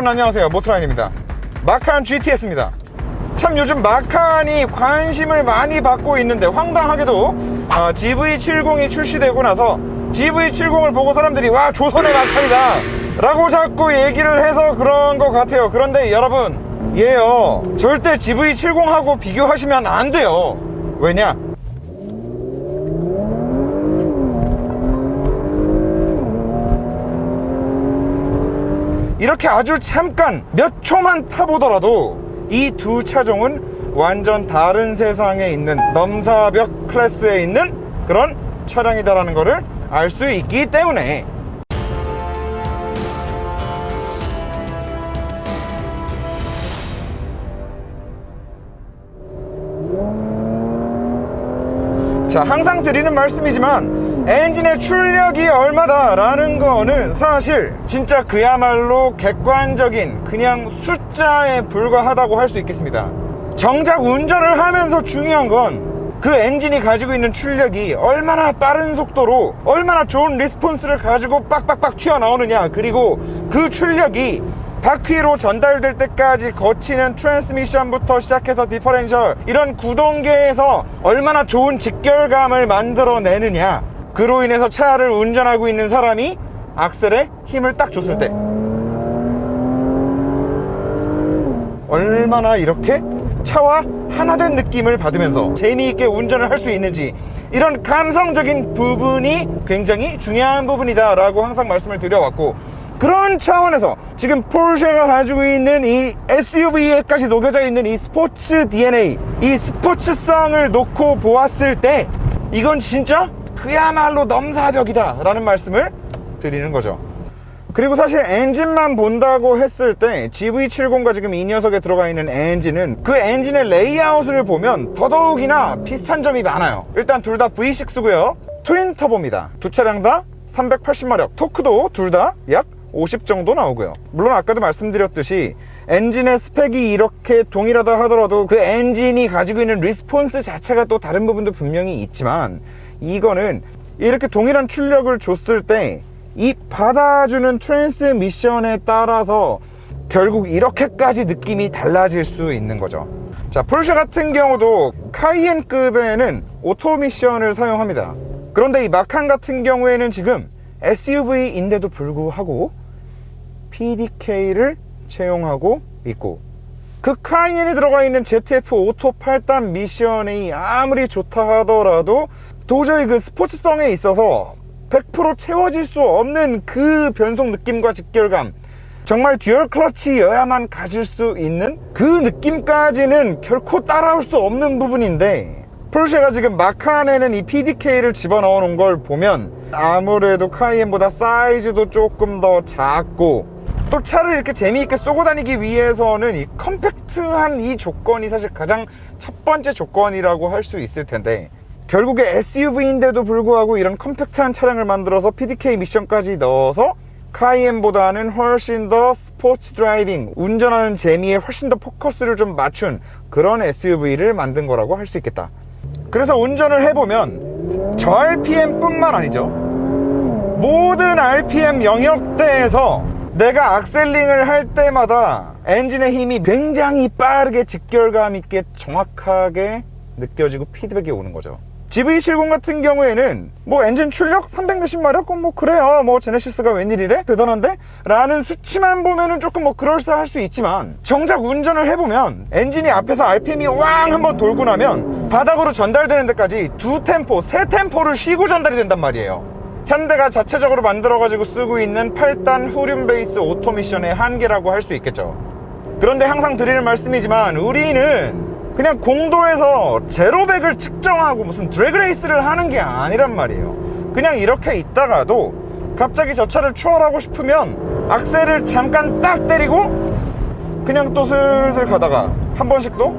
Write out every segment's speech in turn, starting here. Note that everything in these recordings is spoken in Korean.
여러분 안녕하세요, 모토라인입니다. 마칸 GTS입니다. 참 요즘 마칸이 관심을 많이 받고 있는데 황당하게도 GV70이 출시되고 나서 GV70을 보고 사람들이 와, 조선의 마칸이다 라고 자꾸 얘기를 해서 그런 것 같아요. 그런데 여러분, 얘요 절대 GV70하고 비교하시면 안 돼요. 왜냐? 이렇게 아주 잠깐 몇 초만 타보더라도 이 두 차종은 완전 다른 세상에 있는 넘사벽 클래스에 있는 그런 차량이다라는 것을 알 수 있기 때문에. 자, 항상 드리는 말씀이지만 엔진의 출력이 얼마다라는 거는 사실 진짜 그야말로 객관적인 그냥 숫자에 불과하다고 할 수 있겠습니다. 정작 운전을 하면서 중요한 건 그 엔진이 가지고 있는 출력이 얼마나 빠른 속도로 얼마나 좋은 리스폰스를 가지고 빡빡빡 튀어나오느냐, 그리고 그 출력이 바퀴로 전달될 때까지 거치는 트랜스미션부터 시작해서 디퍼렌셜 이런 구동계에서 얼마나 좋은 직결감을 만들어내느냐, 그로 인해서 차를 운전하고 있는 사람이 악셀에 힘을 딱 줬을 때 얼마나 이렇게 차와 하나된 느낌을 받으면서 재미있게 운전을 할 수 있는지, 이런 감성적인 부분이 굉장히 중요한 부분이다 라고 항상 말씀을 드려왔고, 그런 차원에서 지금 포르쉐가 가지고 있는 이 SUV에까지 녹여져 있는 이 스포츠 DNA, 이 스포츠성을 놓고 보았을 때 이건 진짜 그야말로 넘사벽이다 라는 말씀을 드리는 거죠. 그리고 사실 엔진만 본다고 했을 때 GV70과 지금 이 녀석에 들어가 있는 엔진은 그 엔진의 레이아웃을 보면 더더욱이나 비슷한 점이 많아요. 일단 둘 다 V6고요 트윈 터보입니다. 두 차량 다 380마력, 토크도 둘 다 약 50 정도 나오고요. 물론 아까도 말씀드렸듯이 엔진의 스펙이 이렇게 동일하다 하더라도 그 엔진이 가지고 있는 리스폰스 자체가 또 다른 부분도 분명히 있지만, 이거는 이렇게 동일한 출력을 줬을 때 이 받아주는 트랜스미션에 따라서 결국 이렇게까지 느낌이 달라질 수 있는 거죠. 자, 포르쉐 같은 경우도 카이엔급에는 오토미션을 사용합니다. 그런데 이 마칸 같은 경우에는 지금 SUV인데도 불구하고 PDK를 채용하고 있고, 그 카이엔에 들어가 있는 ZF 오토 8단 미션이 아무리 좋다 하더라도 도저히 그 스포츠성에 있어서 100% 채워질 수 없는 그 변속 느낌과 직결감, 정말 듀얼 클러치여야만 가질 수 있는 그 느낌까지는 결코 따라올 수 없는 부분인데, 포르쉐가 지금 마칸에는 이 PDK를 집어넣어 놓은 걸 보면 아무래도 카이엔보다 사이즈도 조금 더 작고, 또 차를 이렇게 재미있게 쏘고 다니기 위해서는 이 컴팩트한 이 조건이 사실 가장 첫 번째 조건이라고 할 수 있을 텐데, 결국에 SUV인데도 불구하고 이런 컴팩트한 차량을 만들어서 PDK 미션까지 넣어서 카이엔보다는 훨씬 더 스포츠 드라이빙, 운전하는 재미에 훨씬 더 포커스를 좀 맞춘 그런 SUV를 만든 거라고 할 수 있겠다. 그래서 운전을 해보면 저 RPM 뿐만 아니죠, 모든 RPM 영역대에서 내가 악셀링을 할 때마다 엔진의 힘이 굉장히 빠르게 직결감 있게 정확하게 느껴지고 피드백이 오는 거죠. GV70 같은 경우에는 뭐 엔진 출력 300몇십 마력 뭐 그래요, 뭐 제네시스가 웬일이래 대단한데 라는 수치만 보면은 조금 뭐 그럴싸할 수 있지만, 정작 운전을 해보면 엔진이 앞에서 RPM이 왕 한번 돌고 나면 바닥으로 전달되는 데까지 두 템포, 세 템포를 쉬고 전달이 된단 말이에요. 현대가 자체적으로 만들어가지고 쓰고 있는 8단 후륜 베이스 오토미션의 한계라고 할 수 있겠죠. 그런데 항상 드리는 말씀이지만 우리는 그냥 공도에서 제로백을 측정하고 무슨 드래그레이스를 하는 게 아니란 말이에요. 그냥 이렇게 있다가도 갑자기 저 차를 추월하고 싶으면 악셀을 잠깐 딱 때리고 그냥 또 슬슬 가다가 한 번씩도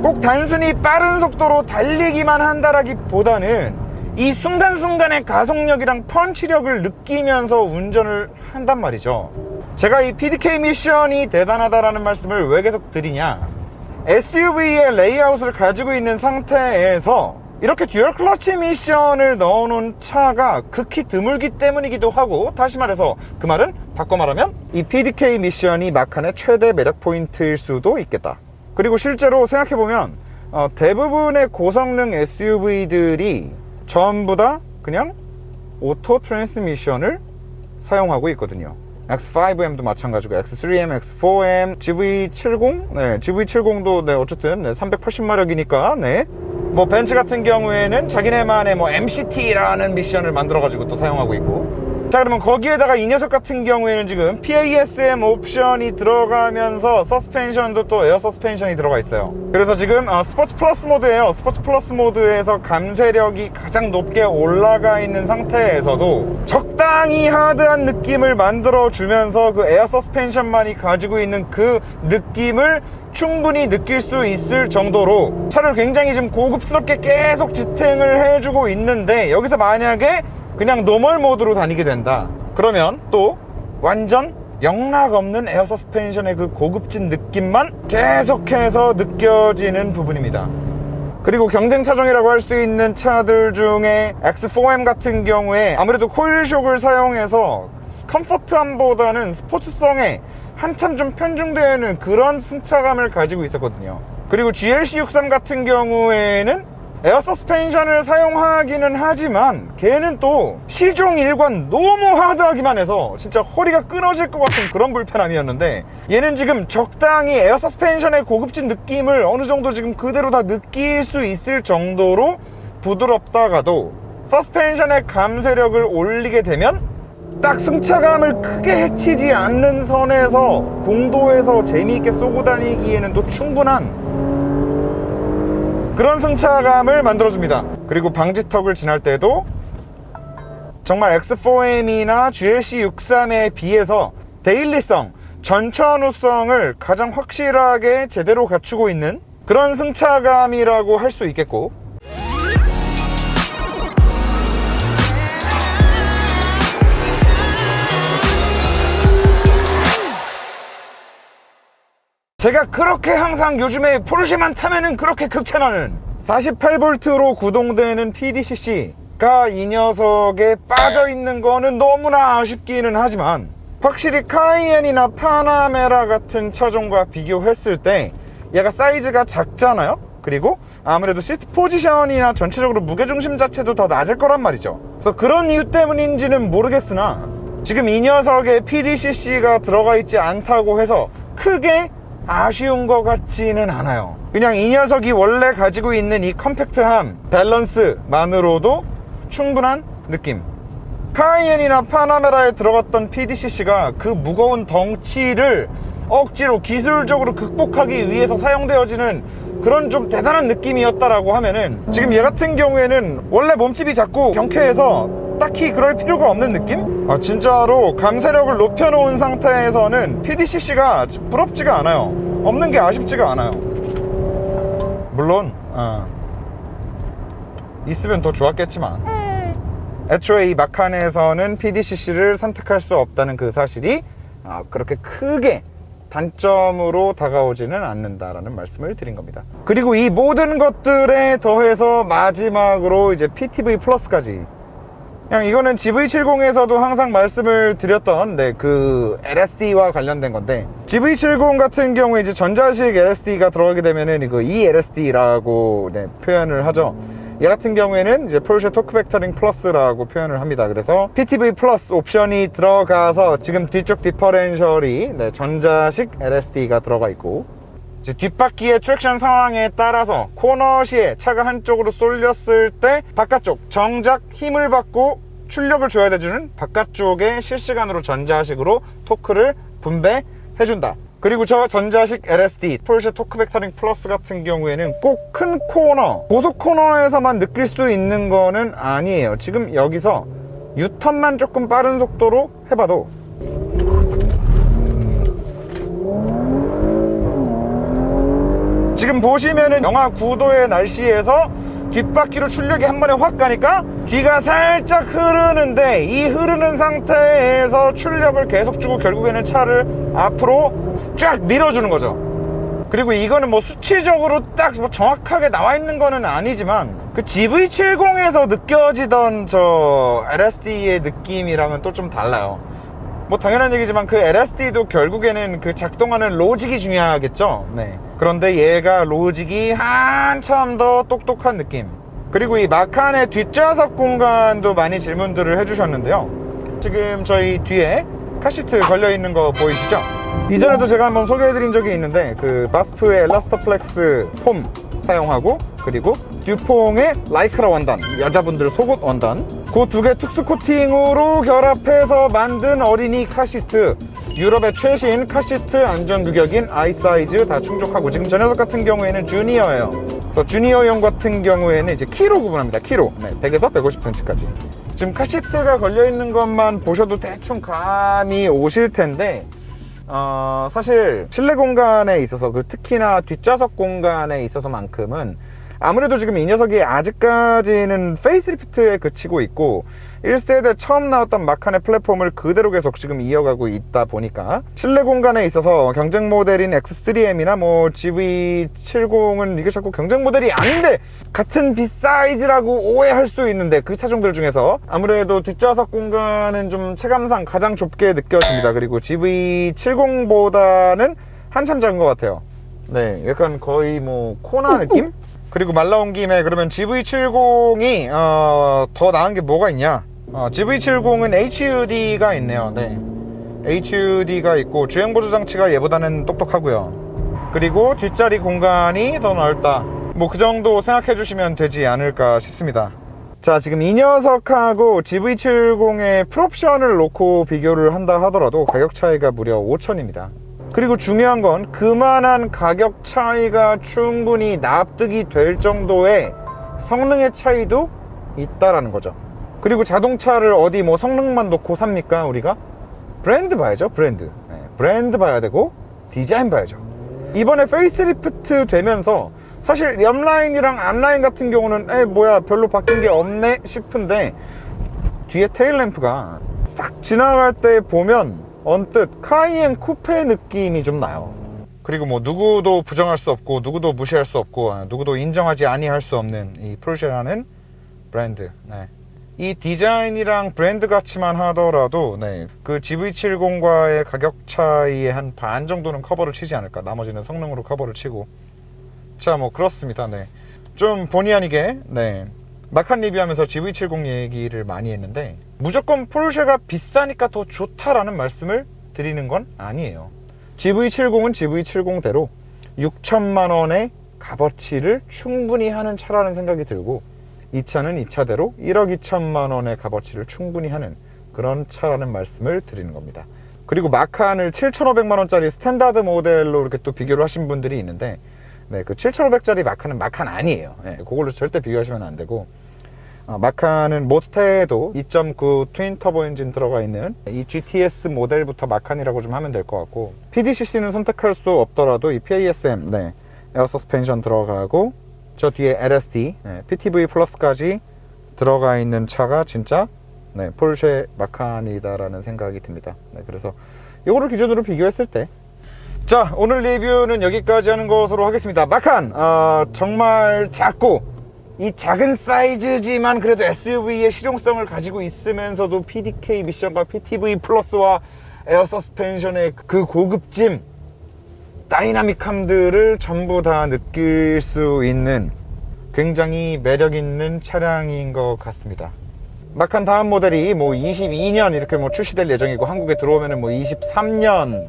꼭 단순히 빠른 속도로 달리기만 한다라기보다는 이 순간순간의 가속력이랑 펀치력을 느끼면서 운전을 한단 말이죠. 제가 이 PDK 미션이 대단하다라는 말씀을 왜 계속 드리냐, SUV의 레이아웃을 가지고 있는 상태에서 이렇게 듀얼 클러치 미션을 넣어놓은 차가 극히 드물기 때문이기도 하고, 다시 말해서 그 말은 바꿔 말하면 이 PDK 미션이 마칸의 최대 매력 포인트일 수도 있겠다. 그리고 실제로 생각해보면 대부분의 고성능 SUV들이 전부 다 그냥 오토 트랜스미션을 사용하고 있거든요. X5M도 마찬가지고 X3M, X4M, GV70, GV70도 어쨌든 380마력이니까 뭐 벤츠 같은 경우에는 자기네만의 뭐 MCT라는 미션을 만들어가지고 또 사용하고 있고. 자, 그러면 거기에다가 이 녀석 같은 경우에는 지금 PASM 옵션이 들어가면서 서스펜션도 또 에어 서스펜션이 들어가 있어요. 그래서 지금 스포츠 플러스 모드예요. 스포츠 플러스 모드에서 감쇄력이 가장 높게 올라가 있는 상태에서도 적당히 하드한 느낌을 만들어 주면서 그 에어 서스펜션만이 가지고 있는 그 느낌을 충분히 느낄 수 있을 정도로 차를 굉장히 좀 고급스럽게 계속 지탱을 해주고 있는데, 여기서 만약에 그냥 노멀 모드로 다니게 된다 그러면 또 완전 영락없는 에어 서스펜션의 그 고급진 느낌만 계속해서 느껴지는 부분입니다. 그리고 경쟁 차종이라고 할 수 있는 차들 중에 X4M 같은 경우에 아무래도 코일쇼크를 사용해서 컴포트함보다는 스포츠성에 한참 좀 편중되어 있는 그런 승차감을 가지고 있었거든요. 그리고 GLC63 같은 경우에는 에어 서스펜션을 사용하기는 하지만 걔는 또 시종 일관 너무 하드하기만 해서 진짜 허리가 끊어질 것 같은 그런 불편함이었는데, 얘는 지금 적당히 에어 서스펜션의 고급진 느낌을 어느 정도 지금 그대로 다 느낄 수 있을 정도로 부드럽다가도 서스펜션의 감쇄력을 올리게 되면 딱 승차감을 크게 해치지 않는 선에서 공도에서 재미있게 쏘고 다니기에는 또 충분한 그런 승차감을 만들어줍니다. 그리고 방지턱을 지날 때도 정말 X4M이나 GLC63에 비해서 데일리성, 전천후성을 가장 확실하게 제대로 갖추고 있는 그런 승차감이라고 할 수 있겠고, 제가 그렇게 항상 요즘에 포르쉐만 타면은 그렇게 극찬하는 48V로 구동되는 PDCC가 이 녀석에 빠져있는 거는 너무나 아쉽기는 하지만, 확실히 카이엔이나 파나메라 같은 차종과 비교했을 때 얘가 사이즈가 작잖아요. 그리고 아무래도 시트 포지션이나 전체적으로 무게중심 자체도 더 낮을 거란 말이죠. 그래서 그런 이유 때문인지는 모르겠으나 지금 이 녀석에 PDCC가 들어가 있지 않다고 해서 크게 아쉬운 것 같지는 않아요. 그냥 이 녀석이 원래 가지고 있는 이 컴팩트함, 밸런스만으로도 충분한 느낌. 카이엔이나 파나메라에 들어갔던 PDCC가 그 무거운 덩치를 억지로 기술적으로 극복하기 위해서 사용되어지는 그런 좀 대단한 느낌이었다라고 하면은, 지금 얘 같은 경우에는 원래 몸집이 작고 경쾌해서 딱히 그럴 필요가 없는 느낌? 진짜로 감쇄력을 높여놓은 상태에서는 PDCC가 부럽지가 않아요. 없는 게 아쉽지가 않아요. 물론 있으면 더 좋았겠지만 애초에 이 마칸에서는 PDCC를 선택할 수 없다는 그 사실이 그렇게 크게 단점으로 다가오지는 않는다라는 말씀을 드린 겁니다. 그리고 이 모든 것들에 더해서 마지막으로 이제 PTV 플러스까지, 그냥 이거는 GV70에서도 항상 말씀을 드렸던 그 LSD와 관련된 건데, GV70 같은 경우에 이제 전자식 LSD가 들어가게 되면은 그 ELSD라고 표현을 하죠. 얘 같은 경우에는 이제 포르쉐 토크 벡터링 플러스라고 표현을 합니다. 그래서 PTV 플러스 옵션이 들어가서 지금 뒤쪽 디퍼렌셜이 전자식 LSD가 들어가 있고, 이제 뒷바퀴의 트랙션 상황에 따라서 코너 시에 차가 한쪽으로 쏠렸을 때 바깥쪽 정작 힘을 받고 출력을 줘야 돼주는 바깥쪽에 실시간으로 전자식으로 토크를 분배해준다. 그리고 저 전자식 LSD 포르쉐 토크 벡터링 플러스 같은 경우에는 꼭 큰 코너, 고속 코너에서만 느낄 수 있는 거는 아니에요. 지금 여기서 유턴만 조금 빠른 속도로 해봐도 지금 보시면은 영하 9도의 날씨에서 뒷바퀴로 출력이 한 번에 확 가니까 뒤가 살짝 흐르는데, 이 흐르는 상태에서 출력을 계속 주고 결국에는 차를 앞으로 쫙 밀어주는 거죠. 그리고 이거는 뭐 수치적으로 딱 뭐 정확하게 나와 있는 거는 아니지만 그 GV70에서 느껴지던 저 LSD의 느낌이랑은 또 좀 달라요. 뭐 당연한 얘기지만 그 LSD도 결국에는 그 작동하는 로직이 중요하겠죠. 네. 그런데 얘가 로직이 한참 더 똑똑한 느낌. 그리고 이 마칸의 뒷좌석 공간도 많이 질문들을 해주셨는데요. 지금 저희 뒤에 카시트 걸려있는 거 보이시죠? 이전에도 제가 한번 소개해드린 적이 있는데 그 바스프의 엘라스토플렉스 폼 사용하고, 그리고 듀퐁의 라이크라 원단, 여자분들 속옷 원단, 그 두 개 특수 코팅으로 결합해서 만든 어린이 카시트. 유럽의 최신 카시트 안전 규격인 아이사이즈 다 충족하고, 지금 저 녀석 같은 경우에는 주니어예요. 그래서 주니어용 같은 경우에는 이제 키로 구분합니다. 키로. 네, 100에서 150cm까지. 지금 카시트가 걸려있는 것만 보셔도 대충 감이 오실 텐데, 사실 실내 공간에 있어서, 그 특히나 뒷좌석 공간에 있어서만큼은 아무래도 지금 이 녀석이 아직까지는 페이스리프트에 그치고 있고 1세대 처음 나왔던 마칸의 플랫폼을 그대로 계속 지금 이어가고 있다 보니까 실내 공간에 있어서 경쟁 모델인 X3M이나 뭐 GV70은 이게 자꾸 경쟁 모델이 아닌데 같은 비사이즈라고 오해할 수 있는데, 그 차종들 중에서 아무래도 뒷좌석 공간은 좀 체감상 가장 좁게 느껴집니다. 그리고 GV70보다는 한참 작은 것 같아요. 네, 약간 거의 뭐 코나 느낌? 그리고 말 나온 김에 그러면 GV70이 더 나은 게 뭐가 있냐? GV70은 HUD가 있네요. 네, HUD가 있고 주행보조 장치가 얘보다는 똑똑하고요. 그리고 뒷자리 공간이 더 넓다. 뭐 그 정도 생각해 주시면 되지 않을까 싶습니다. 자, 지금 이 녀석하고 GV70의 풀옵션을 놓고 비교를 한다 하더라도 가격 차이가 무려 5천입니다. 그리고 중요한 건 그만한 가격 차이가 충분히 납득이 될 정도의 성능의 차이도 있다라는 거죠. 그리고 자동차를 어디 뭐 성능만 놓고 삽니까? 우리가 브랜드 봐야죠. 브랜드. 네, 브랜드 봐야 되고 디자인 봐야죠. 이번에 페이스리프트 되면서 사실 옆라인이랑 앞라인 같은 경우는 뭐야 별로 바뀐 게 없네 싶은데, 뒤에 테일램프가 싹 지나갈 때 보면 언뜻 카이엔 쿠페 느낌이 좀 나요. 그리고 뭐 누구도 부정할 수 없고 누구도 무시할 수 없고 누구도 인정하지 아니할 수 없는 이 포르쉐라는 브랜드. 네. 이 디자인이랑 브랜드 가치만 하더라도 네, 그 GV70과의 가격 차이의 한 반 정도는 커버를 치지 않을까. 나머지는 성능으로 커버를 치고. 자, 뭐 그렇습니다. 네. 좀 본의 아니게 네, 마칸 리뷰하면서 GV70 얘기를 많이 했는데 무조건 포르쉐가 비싸니까 더 좋다라는 말씀을 드리는 건 아니에요. GV70은 GV70대로 6천만 원의 값어치를 충분히 하는 차라는 생각이 들고, 이 차는 이 차대로 1억 2천만 원의 값어치를 충분히 하는 그런 차라는 말씀을 드리는 겁니다. 그리고 마칸을 7,500만 원짜리 스탠다드 모델로 이렇게 또 비교를 하신 분들이 있는데, 네, 그 7,500짜리 마칸은 마칸 아니에요. 네, 그걸로 절대 비교하시면 안 되고, 마칸은 모스테도 2.9 트윈 터보 엔진 들어가 있는 이 GTS 모델부터 마칸이라고 좀 하면 될 것 같고, PDCC는 선택할 수 없더라도 이 PASM, 네, 에어 서스펜션 들어가고, 저 뒤에 LSD, 네, PTV 플러스까지 들어가 있는 차가 진짜 네, 포르쉐 마칸이다라는 생각이 듭니다. 네, 그래서 이거를 기준으로 비교했을 때, 자, 오늘 리뷰는 여기까지 하는 것으로 하겠습니다. 마칸 정말 작고, 이 작은 사이즈지만 그래도 SUV의 실용성을 가지고 있으면서도 PDK 미션과 PTV 플러스와 에어 서스펜션의 그 고급짐, 다이나믹함들을 전부 다 느낄 수 있는 굉장히 매력 있는 차량인 것 같습니다. 마칸 다음 모델이 뭐 22년 이렇게 뭐 출시될 예정이고, 한국에 들어오면은 뭐 23년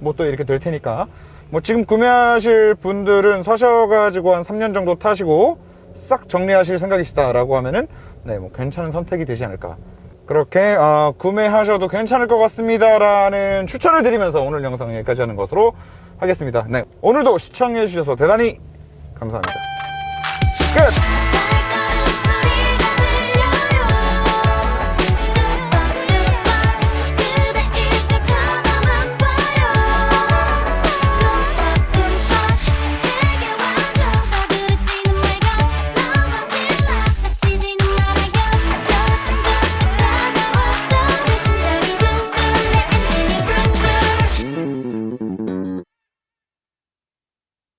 뭐 또 이렇게 될 테니까, 뭐 지금 구매하실 분들은 사셔가지고 한 3년 정도 타시고 싹 정리하실 생각이시다 라고 하면은 네, 뭐 괜찮은 선택이 되지 않을까, 그렇게 구매하셔도 괜찮을 것 같습니다 라는 추천을 드리면서 오늘 영상 여기까지 하는 것으로 하겠습니다. 네, 오늘도 시청해 주셔서 대단히 감사합니다. 끝!